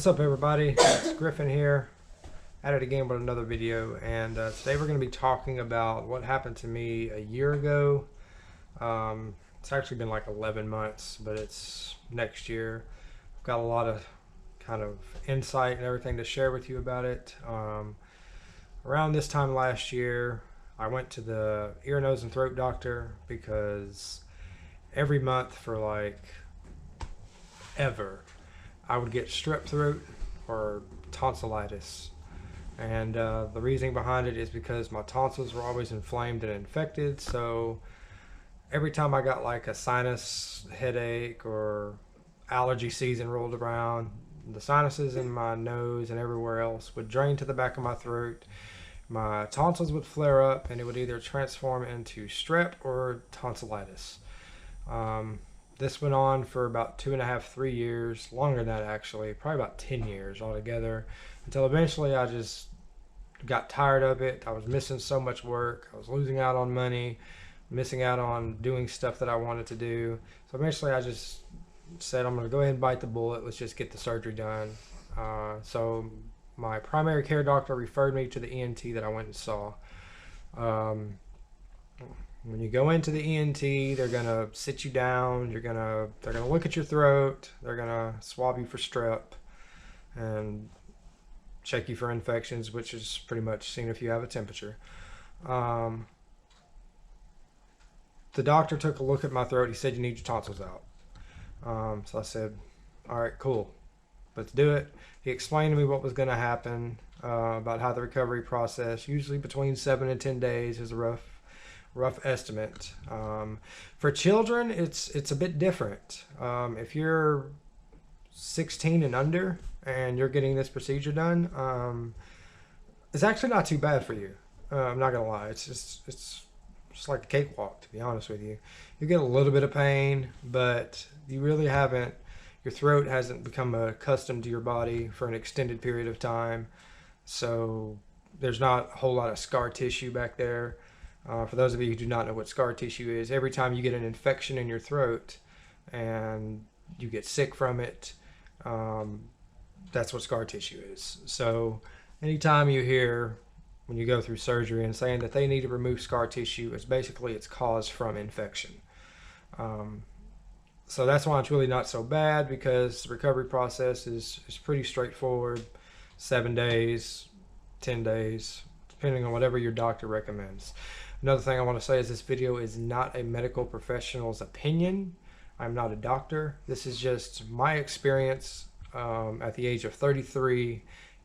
What's up, everybody? It's Griffin here, at it again with another video, and today we're going to be talking about what happened to me a year ago. It's actually been like 11 months, but it's next year. I've got a lot of kind of insight and everything to share with you about it. Around this time last year, I went to the ear, nose, and throat doctor because every month for like ever, I would get strep throat or tonsillitis. And the reasoning behind it is because my tonsils were always inflamed and infected. So every time I got like a sinus headache or allergy season rolled around, the sinuses in my nose and everywhere else would drain to the back of my throat. My tonsils would flare up and it would either transform into strep or tonsillitis. This went on for about 2.5, 3 years, longer than that actually, probably about 10 years altogether, until eventually I just got tired of it. I was missing so much work. I was losing out on money, missing out on doing stuff that I wanted to do. So eventually I just said, I'm going to go ahead and bite the bullet. Let's just get the surgery done. So my primary care doctor referred me to the ENT that I went and saw. When you go into the ENT, they're gonna sit you down. They're gonna look at your throat. They're gonna swab you for strep and check you for infections, which is pretty much seeing if you have a temperature. The doctor took a look at my throat. He said, you need your tonsils out. So I said, all right, cool, let's do it. He explained to me what was going to happen, about how the recovery process, usually between 7 and 10 days, is a rough estimate. For children, it's a bit different. If you're 16 and under and you're getting this procedure done, it's actually not too bad for you. I'm not gonna lie. It's just like a cakewalk, to be honest with you. You get a little bit of pain, but you really haven't. Your throat hasn't become accustomed to your body for an extended period of time, so there's not a whole lot of scar tissue back there. For those of you who do not know what scar tissue is, every time you get an infection in your throat and you get sick from it, that's what scar tissue is. So anytime you hear when you go through surgery and saying that they need to remove scar tissue, it's caused from infection. So that's why it's really not so bad, because the recovery process is pretty straightforward. 7 days, 10 days, depending on whatever your doctor recommends. Another thing I want to say is this video is not a medical professional's opinion. I'm not a doctor. This is just my experience at the age of 33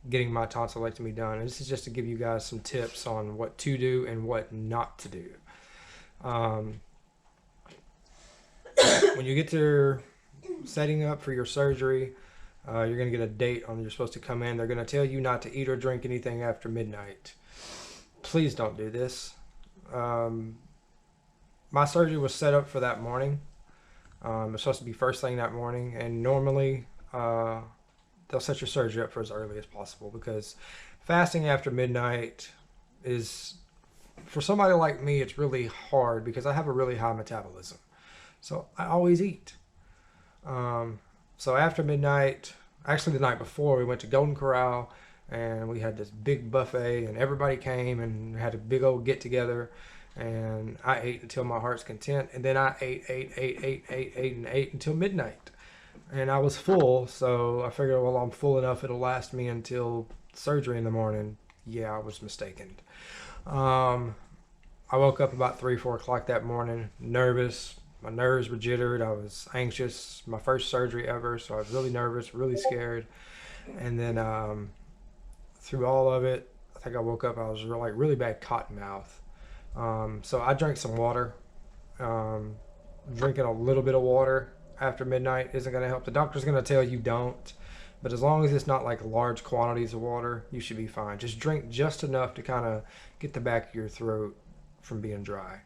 getting my tonsillectomy done. And this is just to give you guys some tips on what to do and what not to do. When you get to setting up for your surgery, you're going to get a date on you're supposed to come in. They're going to tell you not to eat or drink anything after midnight. Please don't do this. My surgery was set up for that morning. It's supposed to be first thing that morning, and normally they'll set your surgery up for as early as possible, because fasting after midnight is, for somebody like me, it's really hard because I have a really high metabolism. So I always eat. So after midnight, actually the night before, we went to Golden Corral and we had this big buffet and everybody came and had a big old get together, and I ate until my heart's content, and then I ate until midnight, and I was full. So I figured, well, I'm full enough, it'll last me until surgery in the morning. Yeah, I was mistaken. I woke up about 3, 4 o'clock that morning, nervous. My nerves were jittered. I was anxious. My first surgery ever, so I was really nervous, really scared. And then through all of it, I think I woke up, I was really bad cotton mouth. So I drank some water. Drinking a little bit of water after midnight isn't going to help. The doctor's going to tell you don't, but as long as it's not like large quantities of water, you should be fine. Just drink just enough to kind of get the back of your throat from being dry.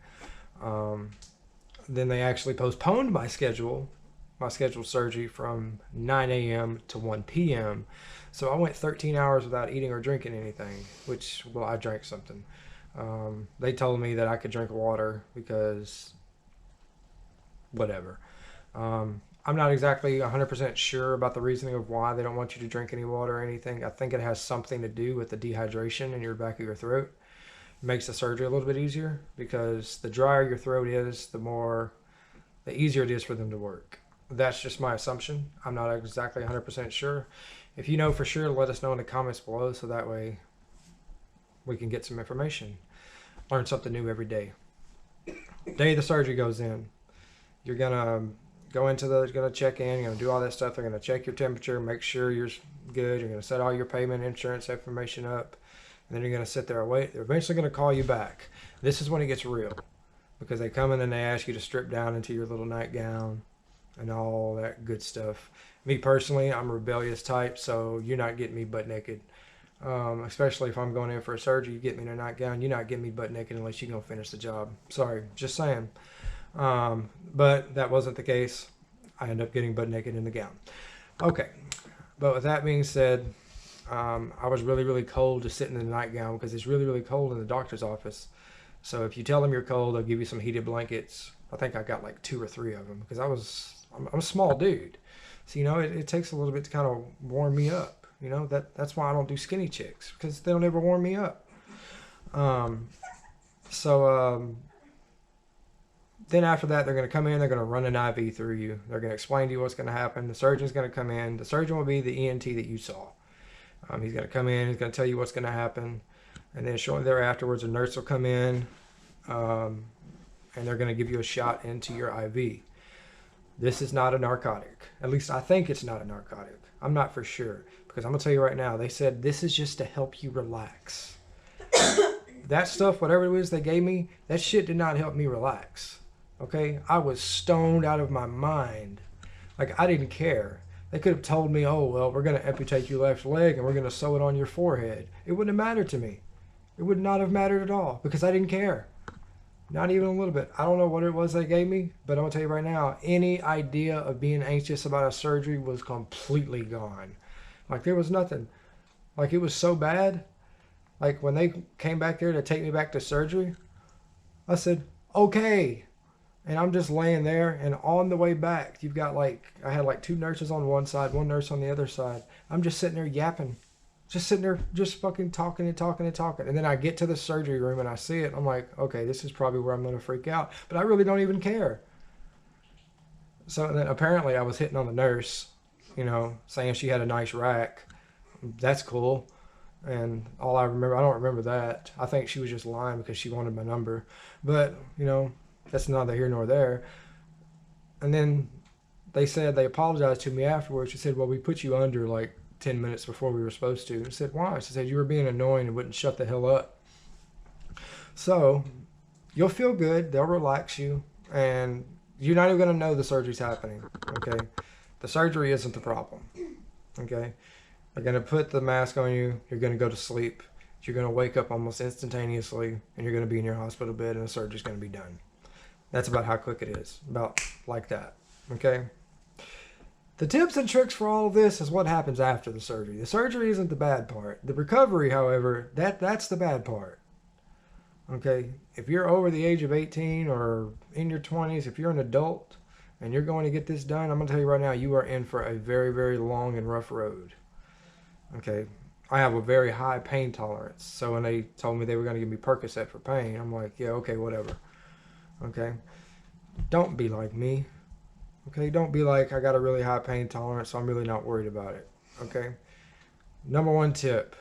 Then they actually postponed my scheduled surgery from 9 a.m. to 1 p.m. So I went 13 hours without eating or drinking anything, which, well, I drank something. They told me that I could drink water because whatever. I'm not exactly 100% sure about the reasoning of why they don't want you to drink any water or anything. I think it has something to do with the dehydration in your back of your throat. It makes the surgery a little bit easier because the drier your throat is, the easier it is for them to work. That's just my assumption. I'm not exactly 100% sure. If you know for sure, let us know in the comments below so that way we can get some information. Learn something new every day. Day the surgery goes in, you're gonna you're gonna check in, you're gonna do all that stuff. They're gonna check your temperature, make sure you're good. You're gonna set all your payment, insurance information up, and then you're gonna sit there and wait. They're eventually gonna call you back. This is when it gets real, because they come in and they ask you to strip down into your little nightgown and all that good stuff. Me personally, I'm a rebellious type, so you're not getting me butt naked. Especially if I'm going in for a surgery, you get me in a nightgown, you're not getting me butt naked unless you're going to finish the job. Sorry, just saying. But that wasn't the case. I ended up getting butt naked in the gown. Okay, but with that being said, I was really, really cold just sitting in the nightgown because it's really, really cold in the doctor's office. So if you tell them you're cold, they'll give you some heated blankets. I think I got like 2 or 3 of them because I'm a small dude. So, it takes a little bit to kind of warm me up. That's why I don't do skinny chicks, because they don't ever warm me up. Then after that, they're going to come in, they're going to run an IV through you. They're going to explain to you what's going to happen. The surgeon's going to come in. The surgeon will be the ENT that you saw. He's going to come in, he's going to tell you what's going to happen. And then shortly thereafterwards, a nurse will come in, and they're going to give you a shot into your IV. This is not a narcotic. At least I think it's not a narcotic. I'm not for sure. Because I'm going to tell you right now, they said this is just to help you relax. That stuff, whatever it is they gave me, that shit did not help me relax. Okay? I was stoned out of my mind. Like, I didn't care. They could have told me, oh, well, we're going to amputate your left leg and we're going to sew it on your forehead. It wouldn't have mattered to me. It would not have mattered at all because I didn't care. Not even a little bit. I don't know what it was they gave me, but I'm going to tell you right now, any idea of being anxious about a surgery was completely gone. Like, there was nothing. Like, it was so bad. Like, when they came back there to take me back to surgery, I said, okay. And I'm just laying there, and on the way back, you've got I had 2 nurses on one side, 1 nurse on the other side. I'm just sitting there yapping. Just sitting there, just fucking talking and talking and talking. And then I get to the surgery room and I see it. I'm like, okay, this is probably where I'm going to freak out. But I really don't even care. So then apparently I was hitting on the nurse, saying she had a nice rack. That's cool. And all I remember, I don't remember that. I think she was just lying because she wanted my number. But, that's neither here nor there. And then they said, they apologized to me afterwards. She said, well, we put you under 10 minutes before we were supposed to. I said, why? She said, you were being annoying and wouldn't shut the hell up. So you'll feel good. They'll relax you. And you're not even going to know the surgery's happening. Okay? The surgery isn't the problem. Okay? They're going to put the mask on you. You're going to go to sleep. You're going to wake up almost instantaneously. And you're going to be in your hospital bed and the surgery's going to be done. That's about how quick it is. About like that. Okay? The tips and tricks for all of this is what happens after the surgery. The surgery isn't the bad part. The recovery, however, that's the bad part. Okay? If you're over the age of 18 or in your 20s, if you're an adult and you're going to get this done, I'm going to tell you right now, you are in for a very, very long and rough road. Okay? I have a very high pain tolerance. So when they told me they were going to give me Percocet for pain, I'm like, yeah, okay, whatever. Okay? Don't be like me. Okay, don't be like, I got a really high pain tolerance, so I'm really not worried about it. Okay? Number 1 tip,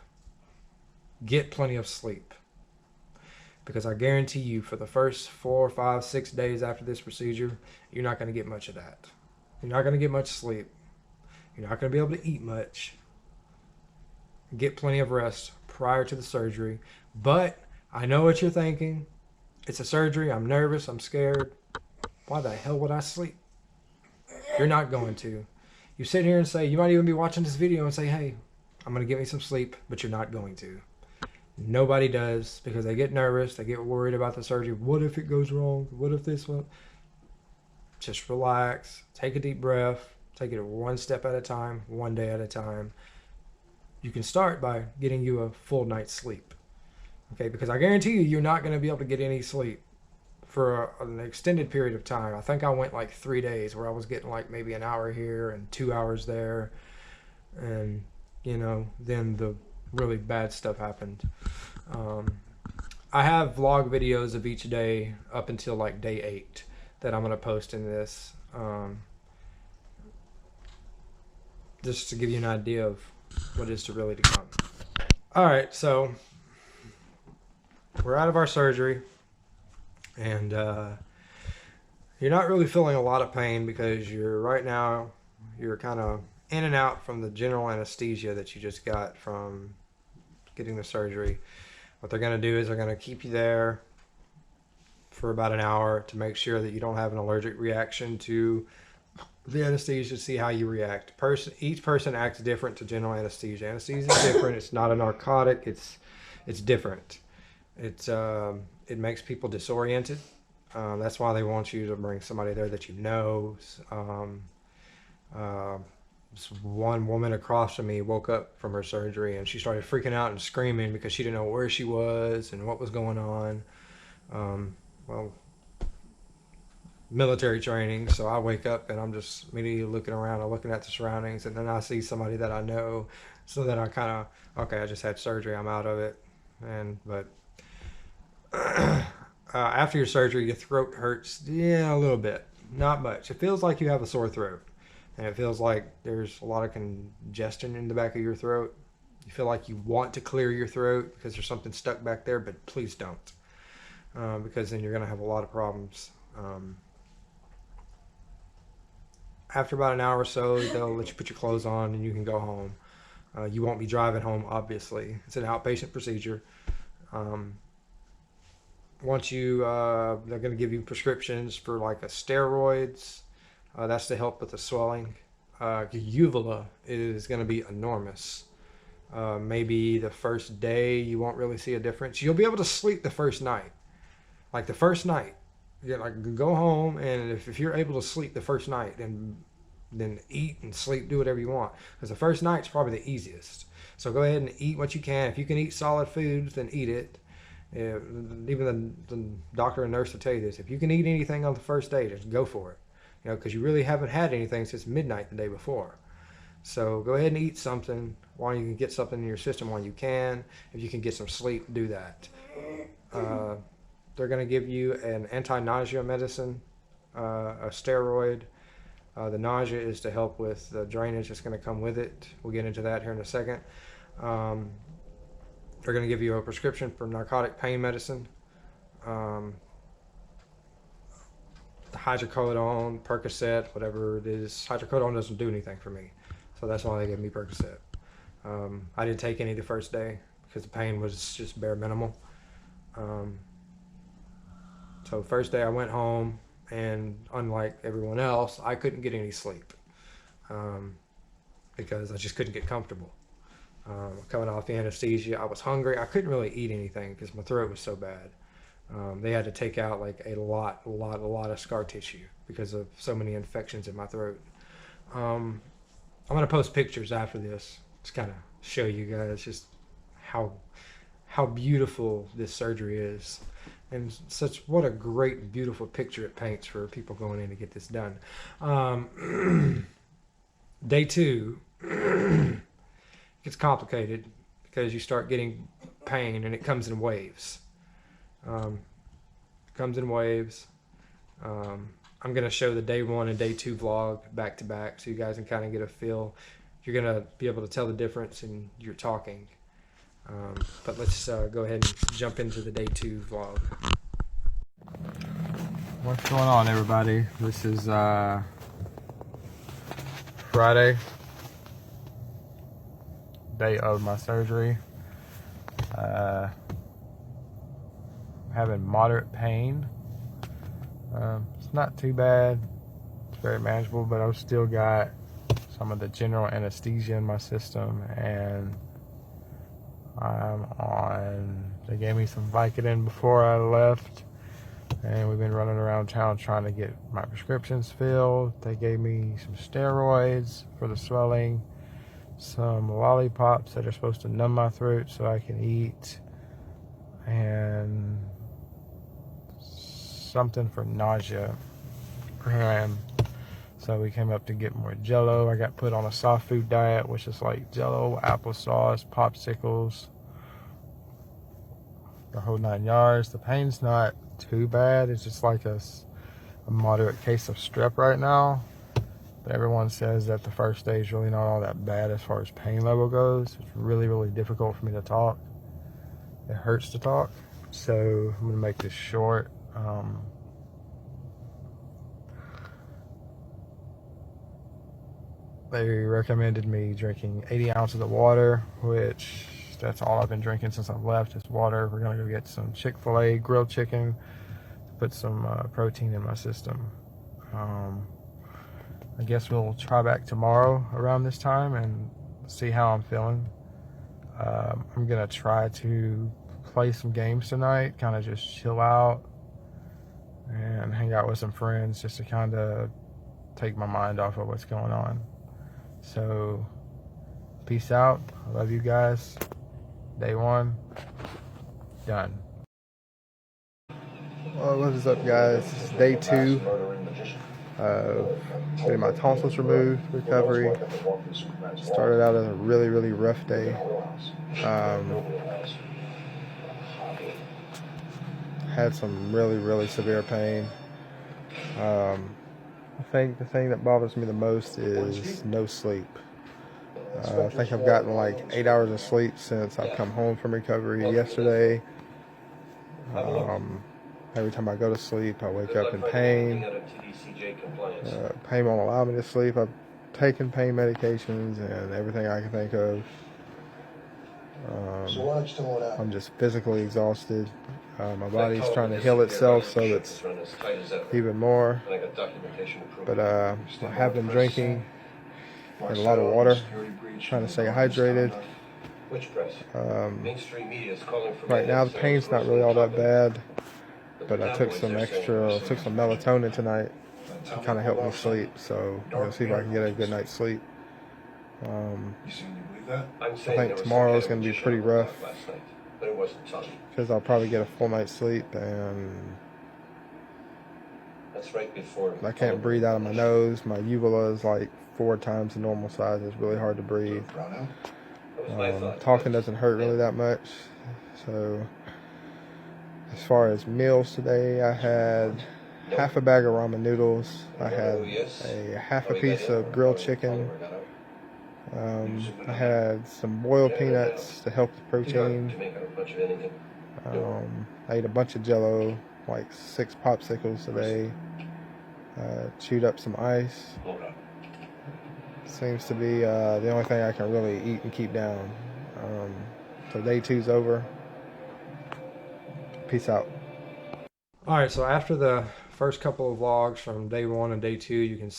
get plenty of sleep. Because I guarantee you, for the first 4, 5, 6 days after this procedure, you're not going to get much of that. You're not going to get much sleep. You're not going to be able to eat much. Get plenty of rest prior to the surgery. But I know what you're thinking. It's a surgery. I'm nervous. I'm scared. Why the hell would I sleep? You're not going to. You sit here and say, you might even be watching this video and say, hey, I'm going to get me some sleep, but you're not going to. Nobody does because they get nervous. They get worried about the surgery. What if it goes wrong? What if this one? Just relax. Take a deep breath. Take it 1 step at a time, 1 day at a time. You can start by getting you a full night's sleep. Okay, because I guarantee you, you're not going to be able to get any sleep for an extended period of time. I think I went like 3 days where I was getting like maybe an hour here and 2 hours there, and then the really bad stuff happened. I have vlog videos of each day up until like day 8 that I'm going to post in this, just to give you an idea of what is to really to come. All right, so we're out of our surgery, and you're not really feeling a lot of pain because right now you're kind of in and out from the general anesthesia that you just got from getting the surgery. What they're going to do is they're going to keep you there for about an hour to make sure that you don't have an allergic reaction to the anesthesia, see how you react. Each person acts different to general anesthesia. Anesthesia is different. It's not a narcotic. It's different. It makes people disoriented. That's why they want you to bring somebody there that you know. This one woman across from me woke up from her surgery and she started freaking out and screaming because she didn't know where she was and what was going on. Well, military training, so I wake up and I'm just immediately looking around and looking at the surroundings, and then I see somebody that I know, so then I kind of, okay, I just had surgery, I'm out of it. But after your surgery, your throat hurts, a little bit, not much. It feels like you have a sore throat, and it feels like there's a lot of congestion in the back of your throat. You feel like you want to clear your throat because there's something stuck back there, but please don't, because then you're going to have a lot of problems. After about an hour or so, they'll let you put your clothes on and you can go home. You won't be driving home, obviously. It's an outpatient procedure. Once they're going to give you prescriptions for like steroids. That's to help with the swelling. Your uvula is going to be enormous. Maybe the first day you won't really see a difference. You'll be able to sleep the first night. Like the first night. Go home, and if you're able to sleep the first night, then eat and sleep, do whatever you want. Because the first night's probably the easiest. So go ahead and eat what you can. If you can eat solid foods, then eat it. Even the doctor and nurse will tell you this. If you can eat anything on the first day, just go for it. Because you really haven't had anything since midnight the day before. So go ahead and eat something while you can get something in your system while you can. If you can get some sleep, do that. They're going to give you an anti-nausea medicine, a steroid. The nausea is to help with the drainage that's going to come with it. We'll get into that here in a second. They're going to give you a prescription for narcotic pain medicine. The hydrocodone, Percocet, whatever it is. Hydrocodone doesn't do anything for me, so that's why they gave me Percocet. I didn't take any the first day because the pain was just bare minimal. So first day I went home, and unlike everyone else, I couldn't get any sleep because I just couldn't get comfortable. Coming off the anesthesia, I was hungry. I couldn't really eat anything because my throat was so bad. They had to take out like a lot of scar tissue because of so many infections in my throat. I'm gonna post pictures after this to kind of show you guys just how beautiful this surgery is, and what a great, beautiful picture it paints for people going in to get this done. Day 2 gets complicated because you start getting pain, and it comes in waves. I'm going to show the day 1 and day 2 vlog back to back so you guys can kind of get a feel. You're going to be able to tell the difference in your talking. But let's go ahead and jump into the day 2 vlog. What's going on, everybody? This is Friday, day of my surgery. Having moderate pain. It's not too bad. It's very manageable, but I've still got some of the general anesthesia in my system, and they gave me some Vicodin before I left, and we've been running around town trying to get my prescriptions filled. They gave me some steroids for the swelling, some lollipops that are supposed to numb my throat so I can eat, and something for nausea. And so we came up to get more Jello. I got put on a soft food diet, which is like Jello, applesauce, popsicles, the whole 9 yards. The pain's not too bad. It's just like a moderate case of strep right now. But everyone says that the first day is really not all that bad as far as pain level goes. It's really, really difficult for me to talk. It hurts to talk. So I'm gonna make this short. They recommended me drinking 80 ounces of water, which that's all I've been drinking since I've left is water. We're gonna go get some Chick-fil-A grilled chicken, put some protein in my system. I guess we'll try back tomorrow around this time and see how I'm feeling. I'm gonna try to play some games tonight, kind of just chill out and hang out with some friends just to kind of take my mind off of what's going on. So, peace out. I love you guys. Day 1, done. Well, what is up, guys? This is day 2 of getting my tonsils removed, recovery. Started out as a really, really rough day. Had some really, really severe pain. I think the thing that bothers me the most is no sleep. I think I've gotten like 8 hours of sleep since I've come home from recovery yesterday. Every time I go to sleep, I wake up in pain. Pain won't allow me to sleep. I've taken pain medications and everything I can think of. I'm just physically exhausted. My body's trying to heal itself, so it's even more. But I have been drinking and a lot of water, trying to stay hydrated. Right now the pain's not really all that bad, but I took some melatonin tonight to kind of help me sleep. So I'm gonna see if I can get a good night's sleep. I think tomorrow is going to be pretty rough because I'll probably get a full night's sleep, and I can't breathe out of my nose. My uvula is like 4 times the normal size. It's really hard to breathe. Talking doesn't hurt really that much. So as far as meals today, I had half a bag of ramen noodles. I had a half a piece of grilled chicken. I had some boiled peanuts to help the protein. I ate a bunch of Jello, like 6 popsicles today. Chewed up some ice. Seems to be the only thing I can really eat and keep down. So day 2's over. Peace out. Alright, so after the first couple of vlogs from day 1 and day 2, you can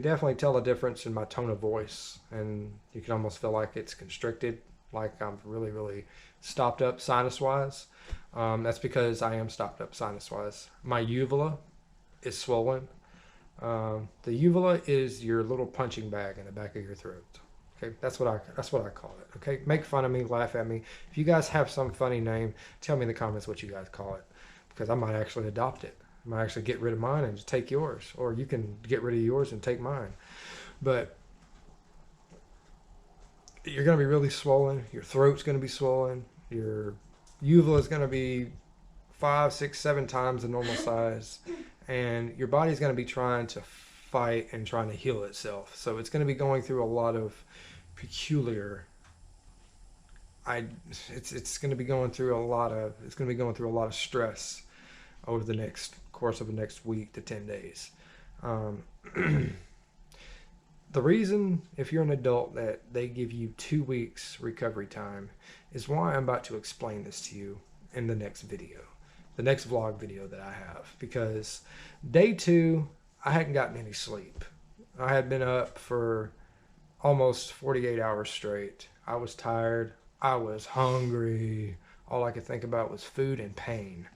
definitely tell the difference in my tone of voice, and you can almost feel like it's constricted, like I'm really, really stopped up sinus-wise. That's because I am stopped up sinus-wise. My uvula is swollen. The uvula is your little punching bag in the back of your throat. Okay, that's what I call it. Okay, make fun of me, laugh at me. If you guys have some funny name, tell me in the comments what you guys call it, because I might actually adopt it. I might actually get rid of mine and just take yours, or you can get rid of yours and take mine. But you're going to be really swollen. Your throat's going to be swollen. Your uvula is going to be 5, 6, 7 times the normal size, and your body's going to be trying to fight and trying to heal itself. So it's going to be going through a lot of peculiar. It's going to be going through a lot of stress over the course of the next week to 10 days. The reason, if you're an adult, that they give you 2 weeks recovery time is why I'm about to explain this to you in the next video, the next vlog video that I have. Because day 2, I hadn't gotten any sleep. I had been up for almost 48 hours straight. I was tired. I was hungry. All I could think about was food and pain.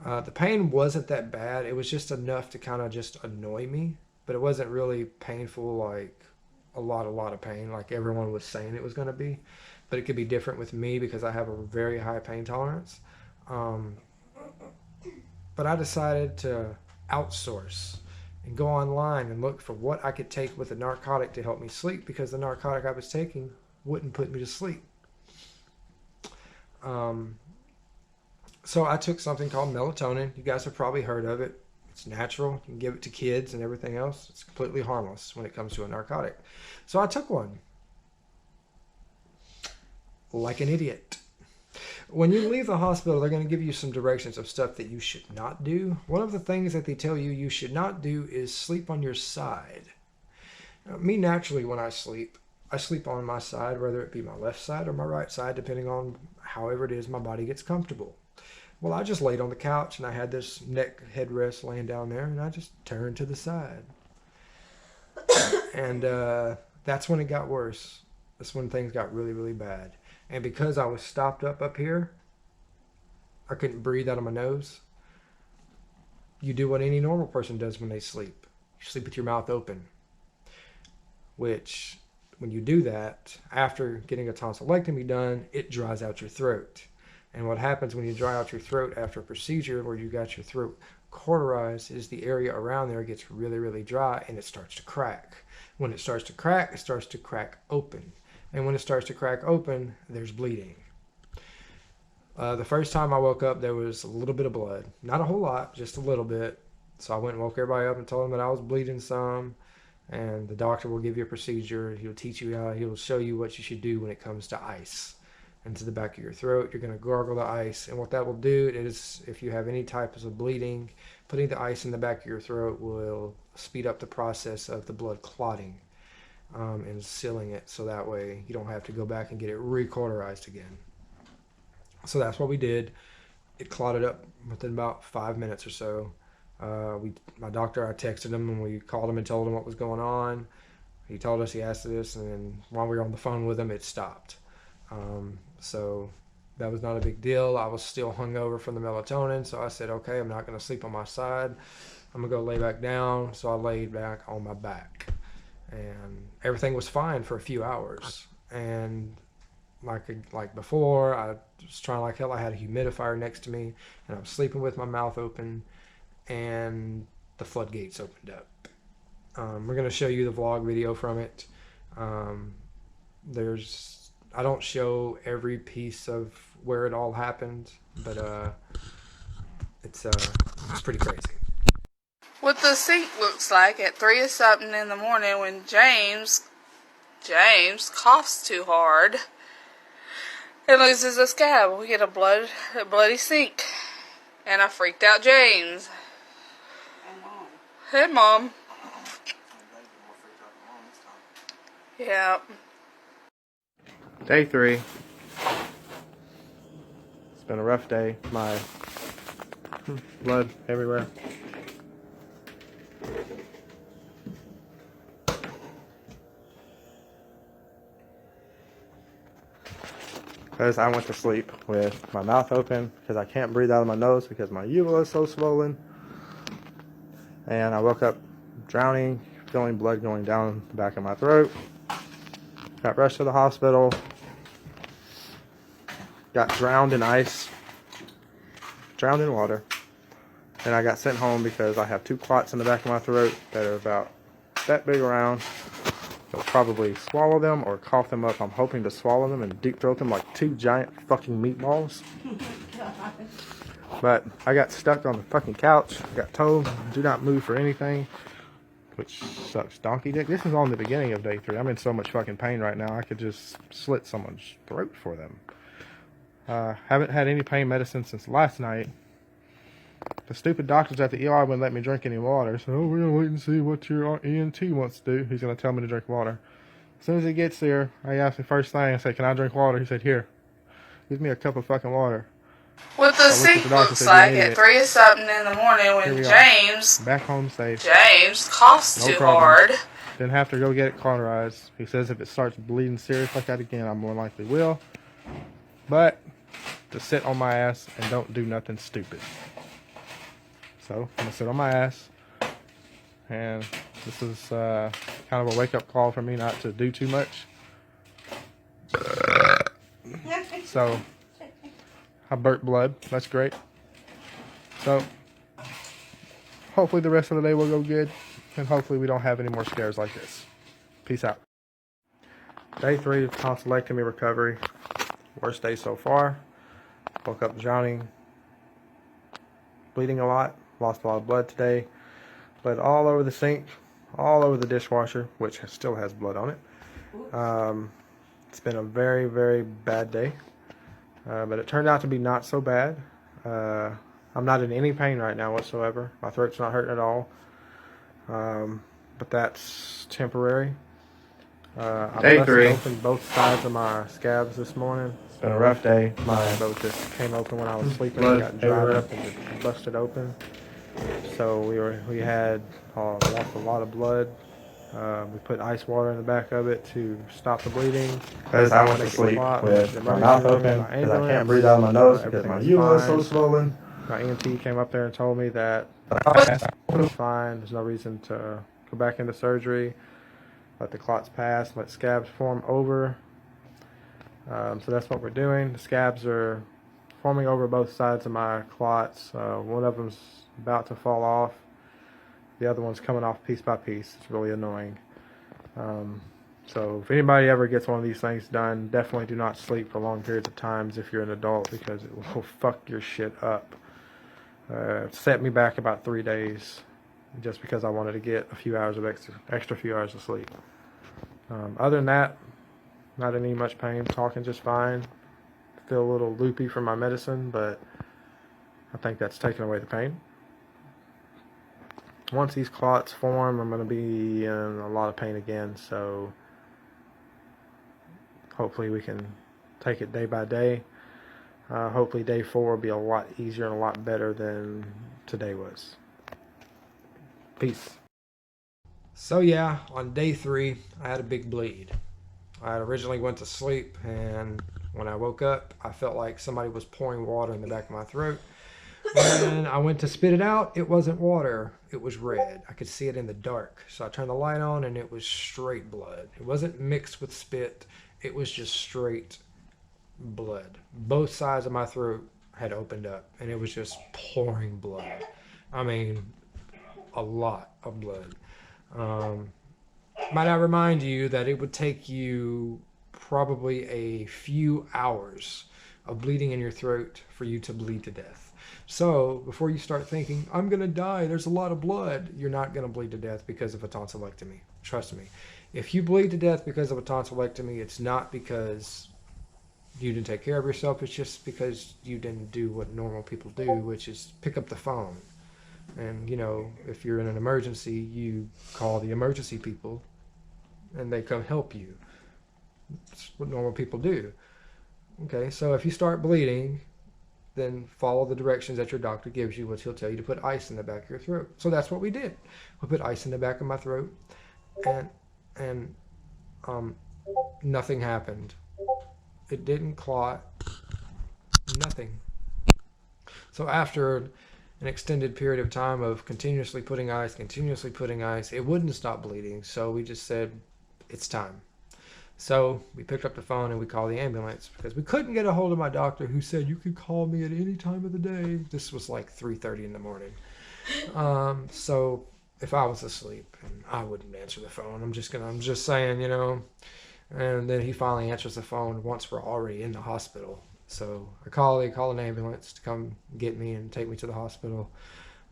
The pain wasn't that bad. It was just enough to kind of just annoy me, but it wasn't really painful, like a lot of pain like everyone was saying it was going to be. But it could be different with me because I have a very high pain tolerance. But I decided to outsource and go online and look for what I could take with a narcotic to help me sleep, because the narcotic I was taking wouldn't put me to sleep. So I took something called melatonin. You guys have probably heard of it. It's natural. You can give it to kids and everything else. It's completely harmless when it comes to a narcotic. So I took one. Like an idiot. When you leave the hospital, they're going to give you some directions of stuff that you should not do. One of the things that they tell you should not do is sleep on your side. Me, naturally, when I sleep on my side, whether it be my left side or my right side, depending on however it is my body gets comfortable. Well, I just laid on the couch and I had this neck headrest laying down there, and I just turned to the side. And that's when it got worse. That's when things got really, really bad. And because I was stopped up here, I couldn't breathe out of my nose. You do what any normal person does when they sleep. You sleep with your mouth open. Which, when you do that, after getting a tonsillectomy done, it dries out your throat. And what happens when you dry out your throat after a procedure where you got your throat cauterized is the area around there gets really, really dry, and it starts to crack. When it starts to crack open. And when it starts to crack open, there's bleeding. The first time I woke up, there was a little bit of blood. Not a whole lot, just a little bit. So I went and woke everybody up and told them that I was bleeding some. And the doctor will give you a procedure. He'll teach you he'll show you what you should do when it comes to ice into the back of your throat. You're going to gargle the ice. And what that will do is, if you have any types of bleeding, putting the ice in the back of your throat will speed up the process of the blood clotting. And sealing it, so that way you don't have to go back and get it recauterized again. So that's what we did. It clotted up within about 5 minutes or so. My doctor, I texted him and we called him and told him what was going on. He told us, he asked us, and then while we were on the phone with him, it stopped. So that was not a big deal. I was still hungover from the melatonin, so I said, okay, I'm not going to sleep on my side. I'm going to go lay back down. So I laid back on my back. And everything was fine for a few hours. And like before, I was trying like hell. I had a humidifier next to me, and I was sleeping with my mouth open, and the floodgates opened up. We're going to show you the vlog video from it. I don't show every piece of where it all happened, but it's pretty crazy. What the sink looks like at 3 or something in the morning when James coughs too hard and loses a scab. We get a bloody sink. And I freaked out James. And Mom. Yeah. Day 3. It's been a rough day. My blood everywhere. Because I went to sleep with my mouth open because I can't breathe out of my nose because my uvula is so swollen. And I woke up drowning, feeling blood going down the back of my throat. Got rushed to the hospital. Got drowned in ice. Drowned in water. And I got sent home because I have 2 clots in the back of my throat that are about that big around. I'll probably swallow them or cough them up. I'm hoping to swallow them and deep throat them like 2 giant fucking meatballs. But I got stuck on the fucking couch. I got told, do not move for anything. Which sucks donkey dick. This is on the beginning of day 3. I'm in so much fucking pain right now. I could just slit someone's throat for them. Haven't had any pain medicine since last night. The stupid doctors at the ER wouldn't let me drink any water. So we're going to wait and see what your ENT wants to do. He's going to tell me to drink water. As soon as he gets there, I asked him first thing. I said, can I drink water? He said, here. Give me a cup of fucking water. What the sink looks like at 3 or something in the morning when James back home safe. James coughs too hard. Didn't have to go get it cauterized. He says if it starts bleeding serious like that again, I more likely will. But to sit on my ass and don't do nothing stupid. So I'm gonna sit on my ass, and this is kind of a wake-up call for me not to do too much. So I burped blood. That's great. So hopefully the rest of the day will go good, and hopefully we don't have any more scares like this. Peace out. Day 3 of tonsillectomy recovery. Worst day so far. Woke up drowning, bleeding a lot, lost a lot of blood today. Bled all over the sink, all over the dishwasher, which still has blood on it. It's been a very, very bad day, but it turned out to be not so bad. I'm not in any pain right now whatsoever. My throat's not hurting at all, but that's temporary. I busted open both sides of my scabs this morning. It's been a rough day. My both just came open when I was sleeping. It got dried up and just busted open. So we had lost a lot of blood. We put ice water in the back of it to stop the bleeding. Because I went to sleep with my mouth open because I can't breathe out of my nose because my uvula is so swollen. My ENT came up there and told me that it's fine. There's no reason to go back into surgery. Let the clots pass. Let scabs form over. So that's what we're doing. The scabs are forming over both sides of my clots. One of them's about to fall off. The other one's coming off piece by piece. It's really annoying. So if anybody ever gets one of these things done, definitely do not sleep for long periods of times if you're an adult, because it will fuck your shit up. It set me back about 3 days just because I wanted to get a few hours of extra few hours of sleep. Other than that, not in any much pain. Talking just fine. Feel a little loopy from my medicine, but I think that's taking away the pain. Once these clots form, I'm going to be in a lot of pain again, so hopefully we can take it day by day. Hopefully day 4 will be a lot easier and a lot better than today was. Peace. So yeah, on day 3, I had a big bleed. I had originally went to sleep, and when I woke up, I felt like somebody was pouring water in the back of my throat. When I went to spit it out, it wasn't water, it was red. I could see it in the dark. So I turned the light on and it was straight blood. It wasn't mixed with spit, it was just straight blood. Both sides of my throat had opened up and it was just pouring blood. I mean, a lot of blood. Might I remind you that it would take you probably a few hours of bleeding in your throat for you to bleed to death. So before you start thinking, I'm going to die, there's a lot of blood, you're not going to bleed to death because of a tonsillectomy. Trust me. If you bleed to death because of a tonsillectomy, it's not because you didn't take care of yourself, it's just because you didn't do what normal people do, which is pick up the phone. And, you know, if you're in an emergency, you call the emergency people and they come help you. That's what normal people do. Okay, so if you start bleeding, then follow the directions that your doctor gives you, which he'll tell you to put ice in the back of your throat. So that's what we did. We put ice in the back of my throat, and nothing happened. It didn't clot. Nothing. So after an extended period of time of continuously putting ice, it wouldn't stop bleeding. So we just said, it's time. So we picked up the phone and we called the ambulance because we couldn't get a hold of my doctor, who said you could call me at any time of the day. This was like 3:30 in the morning. So if I was asleep, and I wouldn't answer the phone, I'm just saying, you know. And then he finally answers the phone once we're already in the hospital. So they call an ambulance to come get me and take me to the hospital.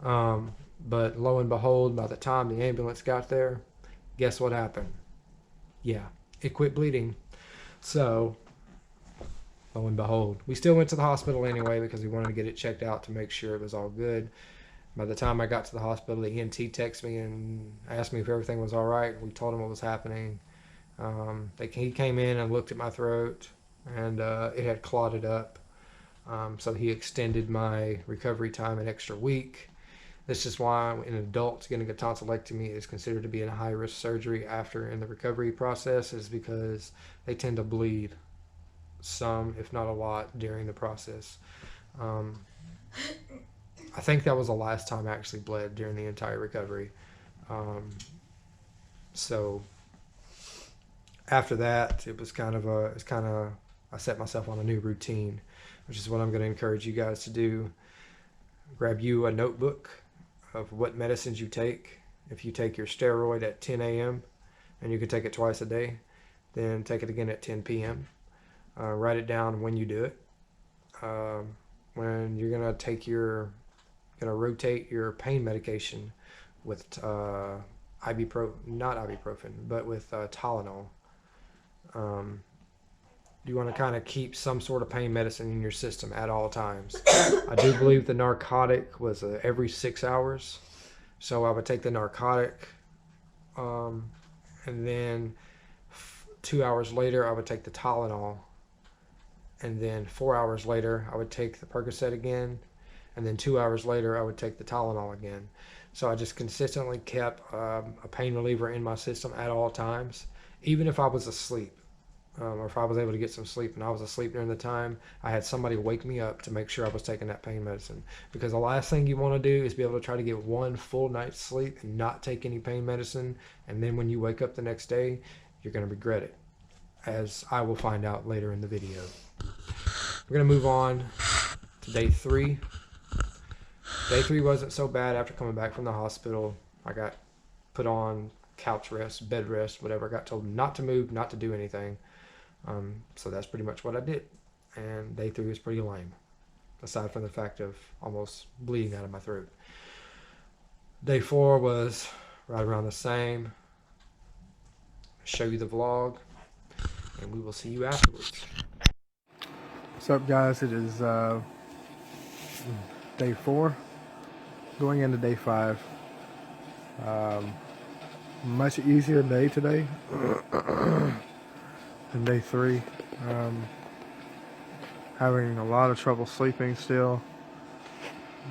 But lo and behold, by the time the ambulance got there, guess what happened? Yeah, it quit bleeding. So lo and behold, we still went to the hospital anyway because we wanted to get it checked out to make sure it was all good. By the time I got to the hospital, the ENT texted me and asked me if everything was all right. We told him what was happening. He came in and looked at my throat, and it had clotted up. So he extended my recovery time an extra week. This is why an adult getting a tonsillectomy is considered to be a high-risk surgery in the recovery process, is because they tend to bleed some, if not a lot, during the process. I think that was the last time I actually bled during the entire recovery. So after that, I set myself on a new routine, which is what I'm going to encourage you guys to do. Grab you a notebook, of what medicines you take. If you take your steroid at 10 a.m. and you can take it twice a day, then take it again at 10 p.m. Write it down when you do it. When you're gonna rotate your pain medication with not ibuprofen, but with Tylenol. You want to kind of keep some sort of pain medicine in your system at all times. I do believe the narcotic was every 6 hours. So I would take the narcotic, and then 2 hours later, I would take the Tylenol. And then 4 hours later, I would take the Percocet again. And then 2 hours later, I would take the Tylenol again. So I just consistently kept a pain reliever in my system at all times, even if I was asleep. Or if I was able to get some sleep and I was asleep during the time, I had somebody wake me up to make sure I was taking that pain medicine. Because the last thing you want to do is be able to try to get one full night's sleep and not take any pain medicine. And then when you wake up the next day, you're going to regret it, as I will find out later in the video. We're going to move on to day 3. Day 3 wasn't so bad after coming back from the hospital. I got put on couch rest, bed rest, whatever. I got told not to move, not to do anything. So that's pretty much what I did. And day 3 was pretty lame, aside from the fact of almost bleeding out of my throat. Day 4 was right around the same. I'll show you the vlog, and we will see you afterwards. What's up, guys? It is day 4, going into day 5. Much easier day today than day 3. Having a lot of trouble sleeping still.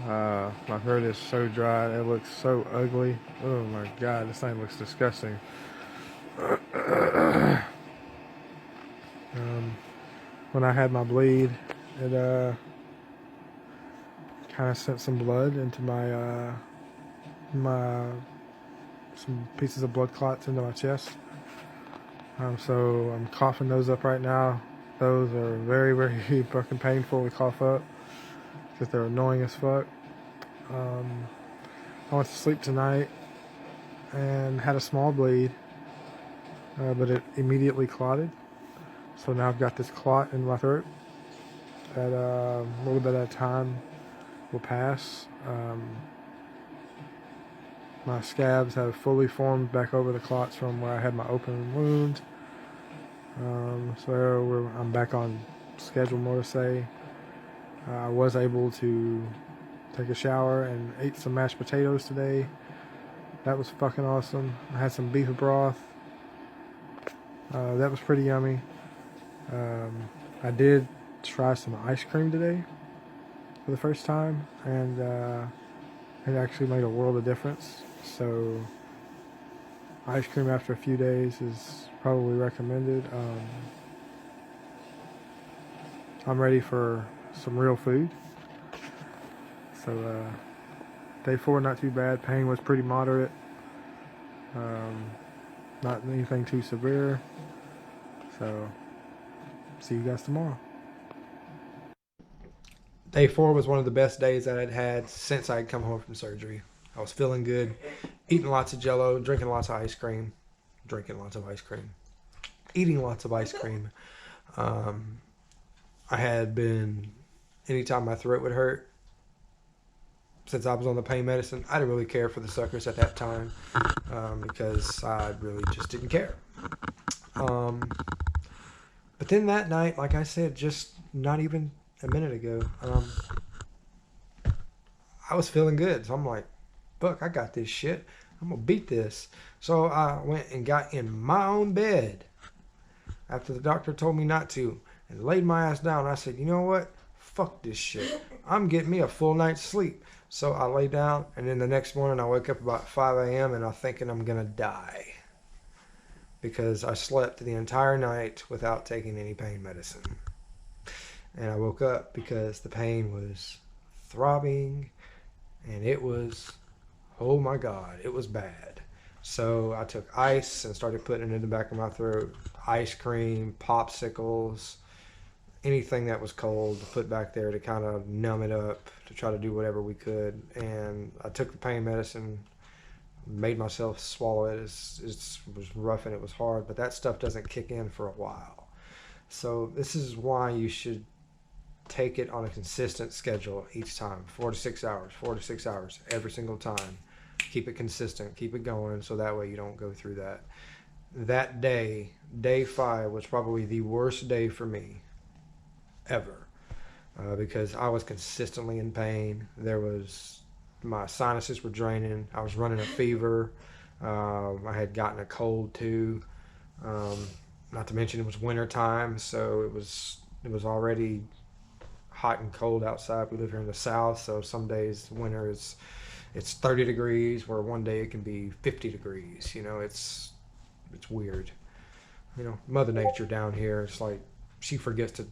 My throat is so dry. It looks so ugly. Oh my god, this thing looks disgusting. When I had my bleed, it kind of sent some blood into some pieces of blood clots into my chest. So I'm coughing those up right now. Those are very, very fucking painful to cough up because they're annoying as fuck. I went to sleep tonight and had a small bleed, but it immediately clotted. So now I've got this clot in my throat that a little bit at a time will pass. My scabs have fully formed back over the clots from where I had my open wound. So I'm back on schedule, more to say. I was able to take a shower and ate some mashed potatoes today. That was fucking awesome. I had some beef broth. That was pretty yummy. I did try some ice cream today for the first time, and it actually made a world of difference. So ice cream after a few days is probably recommended. I'm ready for some real food. So day 4, not too bad. Pain was pretty moderate. Not anything too severe. So see you guys tomorrow. Day 4 was one of the best days that I'd had since I'd come home from surgery. I was feeling good, eating lots of Jell-O, drinking lots of ice cream, eating lots of ice cream. I had been, anytime my throat would hurt, since I was on the pain medicine, I didn't really care for the suckers at that time because I really just didn't care. But then that night, like I said, just not even a minute ago, I was feeling good. So I'm like, fuck, I got this shit. I'm going to beat this. So I went and got in my own bed after the doctor told me not to and laid my ass down. I said, you know what? Fuck this shit. I'm getting me a full night's sleep. So I lay down, and then the next morning I wake up about 5 a.m. and I'm thinking I'm going to die because I slept the entire night without taking any pain medicine. And I woke up because the pain was throbbing, and it was, oh my God, it was bad. So I took ice and started putting it in the back of my throat. Ice cream, popsicles, anything that was cold to put back there to kind of numb it up, to try to do whatever we could. And I took the pain medicine, made myself swallow it. It was rough and it was hard, but that stuff doesn't kick in for a while. So this is why you should take it on a consistent schedule each time, 4 to 6 hours, 4 to 6 hours every single time. Keep it consistent, keep it going, so that way you don't go through that. That day, day 5, was probably the worst day for me ever, because I was consistently in pain. My sinuses were draining. I was running a fever. I had gotten a cold too. Not to mention it was winter time, so it was already hot and cold outside. We live here in the South, so some days winter it's 30 degrees, where one day it can be 50 degrees. It's weird. Mother Nature down here, it's like she forgets to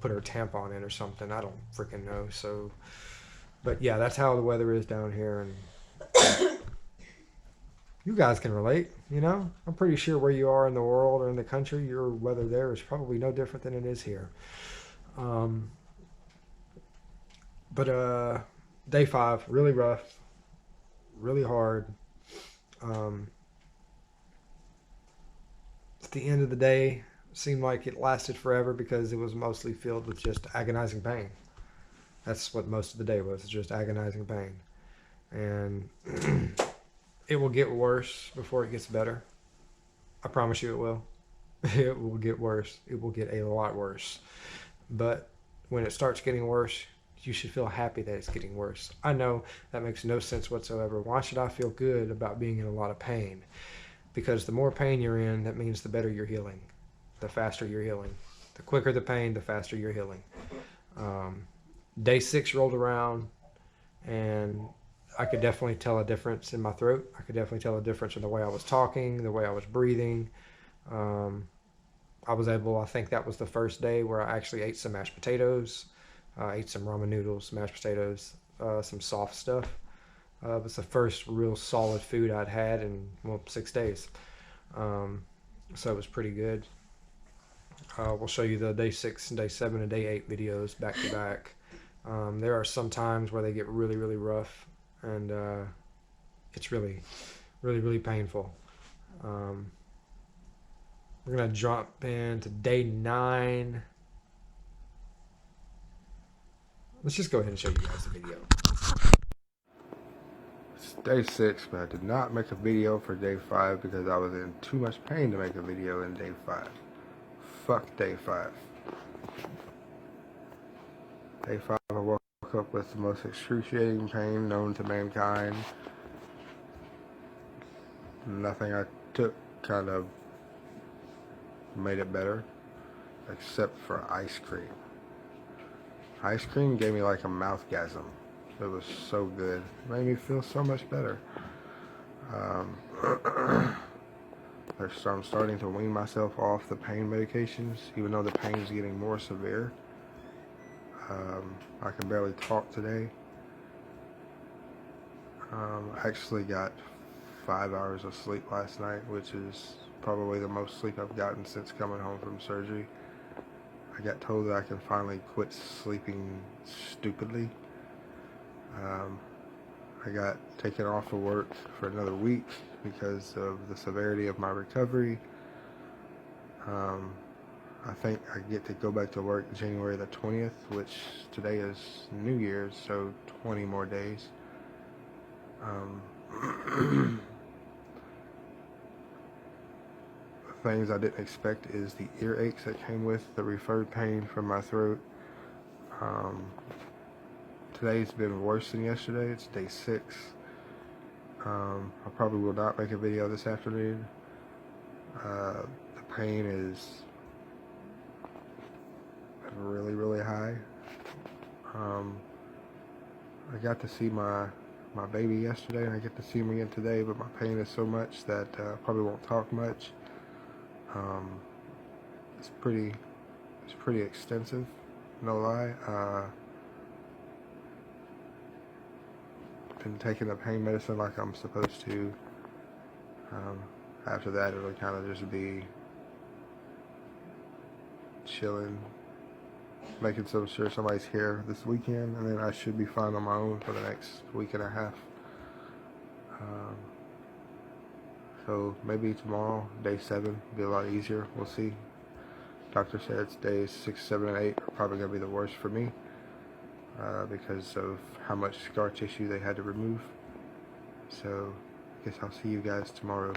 put her tampon in or something. I don't freaking know. So, but yeah, that's how the weather is down here, and you guys can relate. I'm pretty sure where you are in the world or in the country, your weather there is probably no different than it is here. But day 5, really rough, really hard. At the end of the day, it seemed like it lasted forever because it was mostly filled with just agonizing pain. That's what most of the day was, just agonizing pain. And it will get worse before it gets better. I promise you it will. It will get worse. It will get a lot worse. But when it starts getting worse, you should feel happy that it's getting worse. I know that makes no sense whatsoever. Why should I feel good about being in a lot of pain? Because the more pain you're in, that means the better you're healing, the faster you're healing. The quicker the pain, the faster you're healing. Day 6 rolled around, and I could definitely tell a difference in my throat. I could definitely tell a difference in the way I was talking, the way I was breathing. I think that was the first day where I actually ate some mashed potatoes. I ate some ramen noodles, mashed potatoes, some soft stuff. It was the first real solid food I'd had in 6 days. So it was pretty good. We'll show you the day 6 and day 7 and day 8 videos back to back. There are some times where they get really, really rough, and it's really, really, really painful. We're going to jump into day 9. Let's just go ahead and show you guys the video. It's day 6, but I did not make a video for day 5 because I was in too much pain to make a video in day 5. Fuck day 5. Day 5, I woke up with the most excruciating pain known to mankind. Nothing I took kind of made it better, except for ice cream. Ice cream gave me like a mouthgasm. It was so good. It made me feel so much better. So I'm starting to wean myself off the pain medications, even though the pain is getting more severe. I can barely talk today. I actually got 5 hours of sleep last night, which is probably the most sleep I've gotten since coming home from surgery. I got told that I can finally quit sleeping stupidly. I got taken off of work for another week because of the severity of my recovery. I think I get to go back to work January the 20th, which today is New Year's, so 20 more days. Things I didn't expect is the earaches that came with the referred pain from my throat. Today's been worse than yesterday. It's day 6. I probably will not make a video this afternoon. The pain is really, really high. I got to see my baby yesterday, and I get to see him again today, but my pain is so much that I probably won't talk much. It's pretty extensive, no lie. Been taking the pain medicine like I'm supposed to. After that, it'll kind of just be chilling, making sure somebody's here this weekend, and then I should be fine on my own for the next week and a half. So maybe tomorrow, day 7, will be a lot easier. We'll see. Doctor said days 6, 7, and 8 are probably going to be the worst for me because of how much scar tissue they had to remove. So I guess I'll see you guys tomorrow.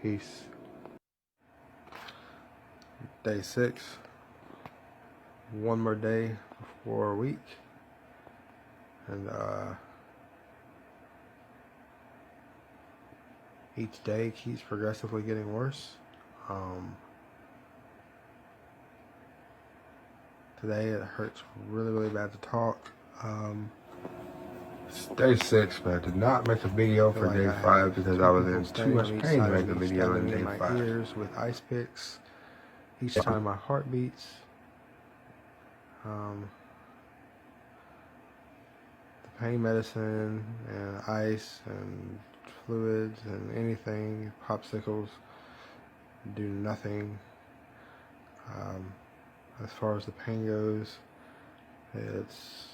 Peace. Day 6. One more day before a week. And each day keeps progressively getting worse. Today it hurts really bad to talk. It's day 6, but I did not make a video for day 5 because I was in too much pain to make a video in day 5. Ears with ice picks each time my heart beats. The pain medicine and ice and fluids and anything, popsicles, do nothing. As far as the pain goes, it's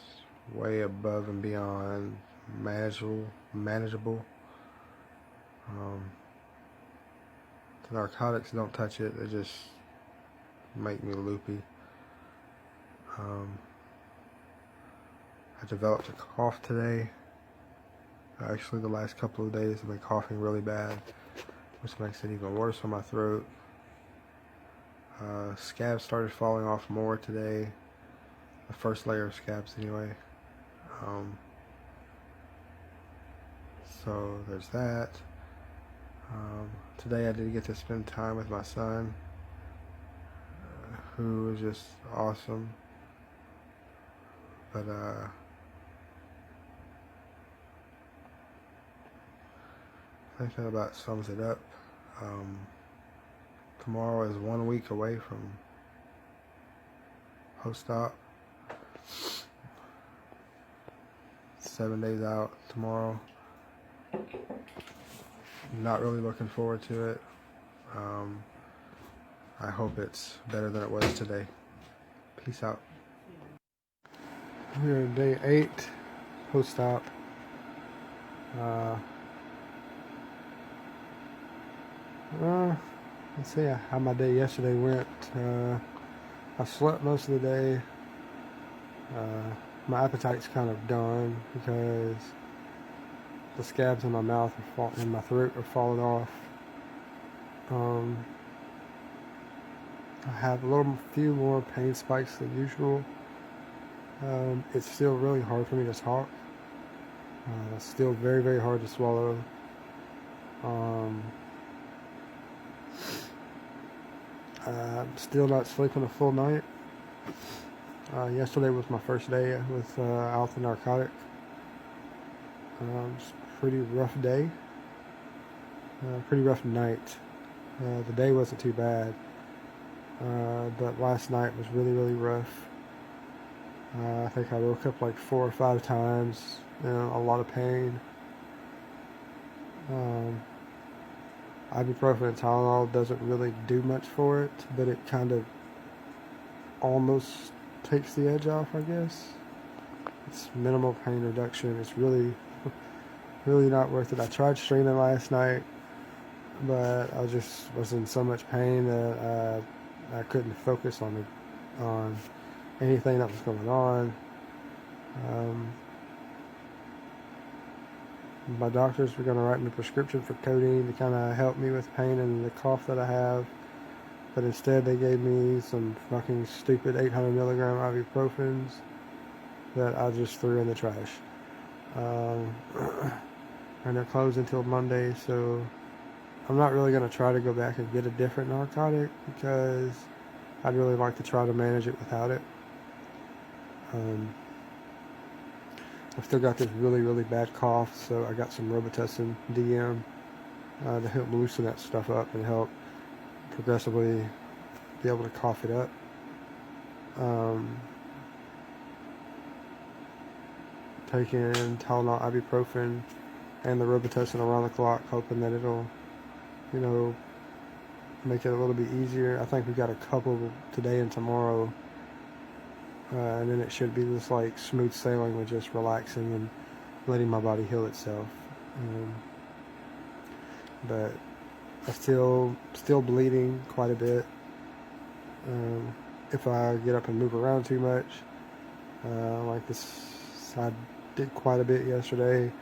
way above and beyond manageable. The narcotics don't touch it, they just make me loopy. I developed a cough today. Actually, the last couple of days I've been coughing really bad, which makes it even worse on my throat. Scabs started falling off more today. The first layer of scabs anyway. So there's that. Today I did get to spend time with my son, who was just awesome. But I think that about sums it up. Tomorrow is 1 week away from post-op. 7 days out tomorrow. Not really looking forward to it. I hope it's better than it was today. Peace out. We're at day 8, post-op. Let's see how my day yesterday went. I slept most of the day. My appetite's kind of gone because the scabs in my mouth and my throat are falling off. I have a few more pain spikes than usual. It's still really hard for me to talk. It's still very hard to swallow. I'm still not sleeping a full night. Yesterday was my first day without the narcotic. It's a pretty rough day. Pretty rough night. The day wasn't too bad. But last night was really rough. I think I woke up like 4 or 5 times in a lot of pain. Ibuprofen and Tylenol doesn't really do much for it, but it kind of almost takes the edge off, I guess. It's minimal pain reduction. It's really not worth it. I tried streaming last night, but I just was in so much pain that I couldn't focus on anything that was going on. My doctors were going to write me a prescription for codeine to kind of help me with pain and the cough that I have, but instead they gave me some fucking stupid 800 milligram ibuprofens that I just threw in the trash. And they're closed until Monday, so I'm not really going to try to go back and get a different narcotic because I'd really like to try to manage it without it. I've still got this really bad cough, so I got some Robitussin DM to help loosen that stuff up and help progressively be able to cough it up. Taking Tylenol, ibuprofen, and the Robitussin around the clock, hoping that it'll, make it a little bit easier. I think we got a couple today and tomorrow and then it should be just like smooth sailing with just relaxing and letting my body heal itself. But I still bleeding quite a bit. If I get up and move around too much, like this, I did quite a bit yesterday,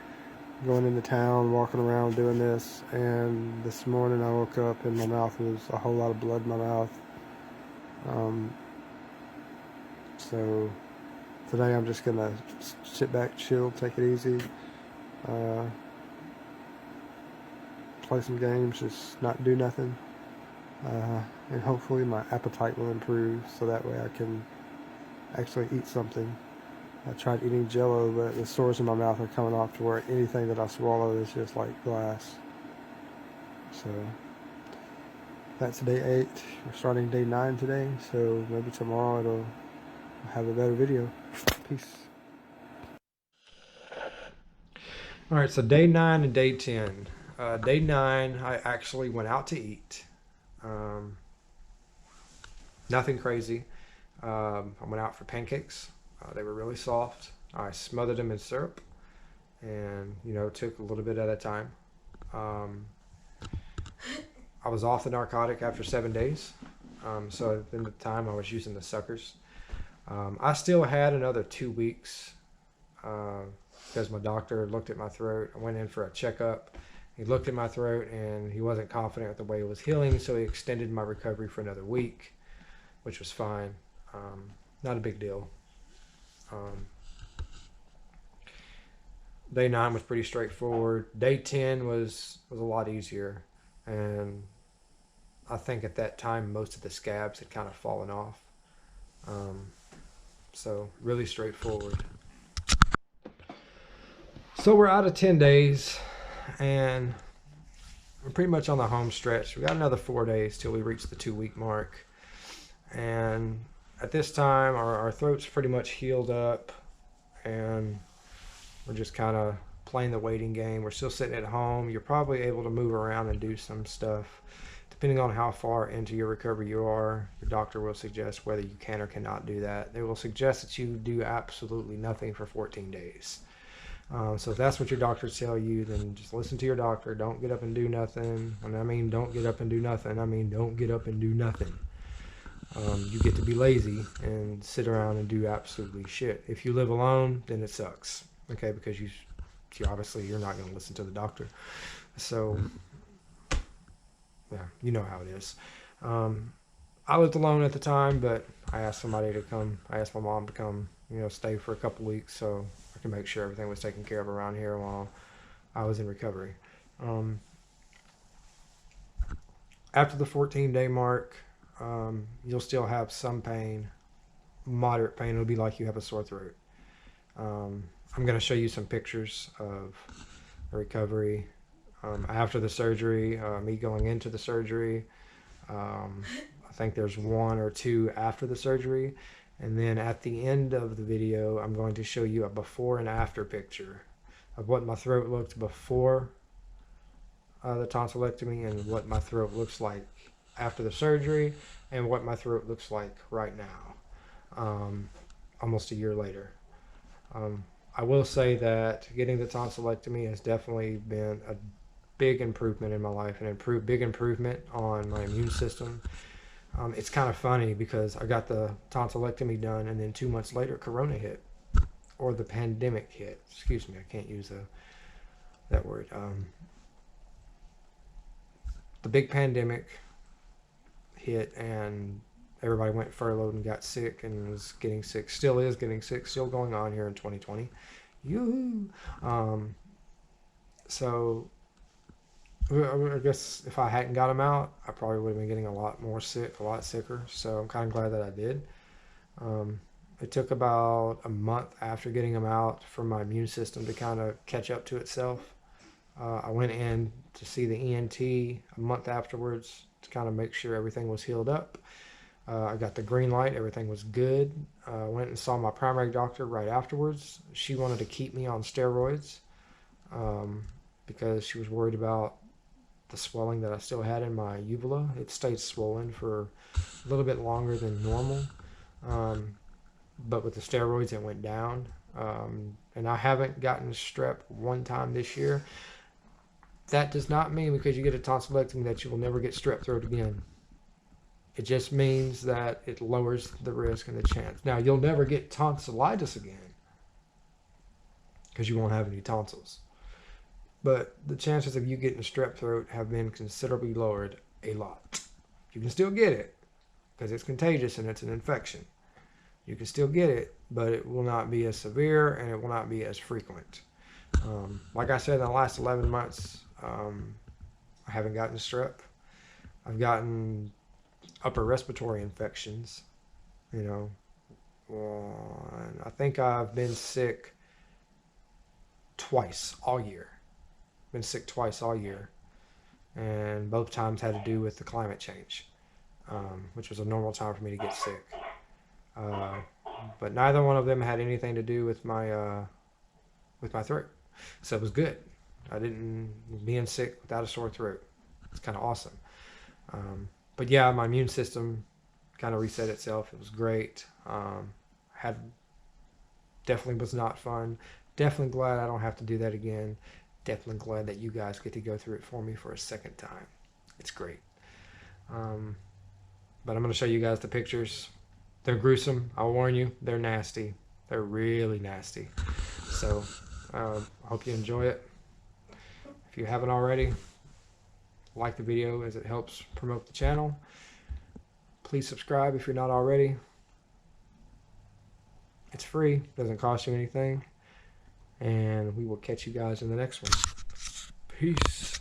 going into town, walking around doing this, and this morning I woke up and my mouth was a whole lot of blood in my mouth. So today I'm just gonna sit back, chill, take it easy, play some games, just not do nothing, and hopefully my appetite will improve so that way I can actually eat something. I tried eating Jello, but the sores in my mouth are coming off to where anything that I swallow is just like glass. So that's day 8. We're starting day 9 today, so maybe tomorrow it'll have a better video. Peace. All right, so day 9 and day 10. Day 9, I actually went out to eat. Nothing crazy. I went out for pancakes. They were really soft. I smothered them in syrup and, took a little bit at a time. I was off the narcotic after 7 days. So at the time I was using the suckers. I still had another 2 weeks because my doctor looked at my throat. I went in for a checkup. He looked at my throat and he wasn't confident with the way it was healing, so he extended my recovery for another week, which was fine. Not a big deal. Day 9 was pretty straightforward. Day 10 was a lot easier, and I think at that time most of the scabs had kind of fallen off. So really straightforward. So we're out of 10 days, and we're pretty much on the home stretch. We got another 4 days till we reach the 2-week mark, and at this time our throat's pretty much healed up, and we're just kind of playing the waiting game. We're still sitting at home. You're probably able to move around and do some stuff. Depending on how far into your recovery you are, your doctor will suggest whether you can or cannot do that. They will suggest that you do absolutely nothing for 14 days. So if that's what your doctors tell you, then just listen to your doctor. Don't get up and do nothing. When I mean don't get up and do nothing, I mean don't get up and do nothing. You get to be lazy and sit around and do absolutely shit. If you live alone, then it sucks. Okay, because you obviously you're not going to listen to the doctor. So yeah, you know how it is. I lived alone at the time, but I asked somebody to come. I asked my mom to come, stay for a couple weeks so I can make sure everything was taken care of around here while I was in recovery. After the 14-day mark, you'll still have some pain, moderate pain. It'll be like you have a sore throat. I'm going to show you some pictures of the recovery after the surgery, me going into the surgery. I think there's 1 or 2 after the surgery. And then at the end of the video, I'm going to show you a before and after picture of what my throat looked before the tonsillectomy and what my throat looks like after the surgery and what my throat looks like right now, almost a year later. I will say that getting the tonsillectomy has definitely been a big improvement in my life, an big improvement on my immune system. It's kind of funny because I got the tonsillectomy done and then 2 months later Corona hit, or the pandemic hit. Excuse me, I can't use that word. The big pandemic hit and everybody went furloughed and got sick and was getting sick, still is getting sick, still going on here in 2020. Yoo-hoo! So I guess if I hadn't got them out, I probably would have been getting a lot sicker. So I'm kind of glad that I did. It took about a month after getting them out for my immune system to kind of catch up to itself. I went in to see the ENT a month afterwards to kind of make sure everything was healed up. I got the green light, everything was good. Went and saw my primary doctor right afterwards. She wanted to keep me on steroids because she was worried about the swelling that I still had in my uvula. It stayed swollen for a little bit longer than normal. but with the steroids it went down. And I haven't gotten strep one time this year. That does not mean because you get a tonsillectomy that you will never get strep throat again. It just means that it lowers the risk and the chance. Now, you'll never get tonsillitis again because you won't have any tonsils. But the chances of you getting strep throat have been considerably lowered a lot. You can still get it because it's contagious and it's an infection. You can still get it, but it will not be as severe and it will not be as frequent. Like I said, in the last 11 months, I haven't gotten strep. I've gotten upper respiratory infections, you know. And I think I've been sick twice all year. Been sick twice all year. And both times had to do with the climate change, which was a normal time for me to get sick. But neither one of them had anything to do with my throat. So it was good. I didn't being sick without a sore throat. It's kind of awesome. But yeah, my immune system kind of reset itself. It was great. Definitely was not fun. Definitely glad I don't have to do that again. Definitely glad that you guys get to go through it for me for a second time. It's great. But I'm going to show you guys the pictures. They're gruesome. I'll warn you. They're nasty. They're really nasty. So I hope you enjoy it. If you haven't already, like the video as it helps promote the channel. Please subscribe if you're not already. It's free, doesn't cost you anything. And we will catch you guys in the next one. Peace.